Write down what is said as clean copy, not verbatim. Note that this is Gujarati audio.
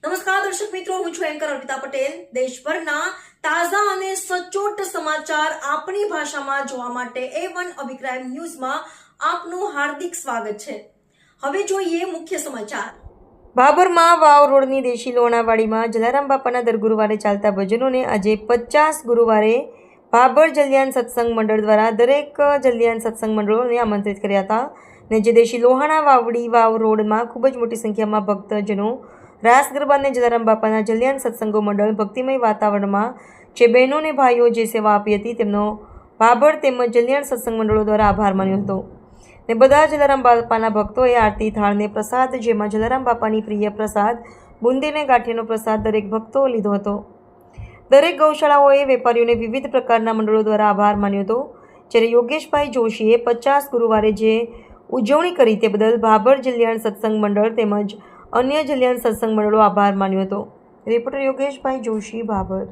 નમસ્કાર દર્શક મિત્રો, હું છું એન્કર અર્પિતા પટેલ। દેશભરના તાજા અને સચોટ સમાચાર આપણી ભાષામાં જોવા માટે A1 અભિપ્રાય ન્યૂઝમાં આપનું હાર્દિક સ્વાગત છે। હવે જોઈએ મુખ્ય સમાચાર। ભાભરમાં વાવ રોડની દેશી લોણાવાડીમાં જલારામ બાપાના દર ગુરુવારે ચાલતા ભજનોને આજે 50 ગુરુવારે ભાભર જલિયાન સત્સંગ મંડળ દ્વારા દરેક જલિયાન સત્સંગ મંડળોને આમંત્રિત કર્યા હતા ને જે દેશી લોહાણા વાવડી વાવ રોડમાં ખૂબ જ મોટી સંખ્યામાં ભક્તજનો રાસ ગરબા અને જલારામ બાપાના જલિયાન સત્સંગો મંડળ ભક્તિમય વાતાવરણમાં જે બહેનો અને ભાઈઓ જે સેવા આપી હતી તેમનો ભાભર તેમજ જલિયાન સત્સંગ મંડળો દ્વારા આભાર માન્યો હતો ને બધા જલારામ બાપાના ભક્તોએ આરતી થાળને પ્રસાદ જેમાં જલારામ બાપાની પ્રિય પ્રસાદ બુંદીને ગાંઠિયાનો પ્રસાદ દરેક ભક્તોએ લીધો હતો। દરેક ગૌશાળાઓએ વેપારીઓને વિવિધ પ્રકારના મંડળો દ્વારા આભાર માન્યો હતો। જ્યારે યોગેશભાઈ જોશીએ 50 ગુરુવારે જે ઉજવણી કરી તે બદલ ભાભર જલિયાણ સત્સંગ મંડળ તેમજ અન્ય જલિયાણ સત્સંગ મંડળો આભાર માન્યો હતો। રિપોર્ટર યોગેશભાઈ જોશી, ભાભર।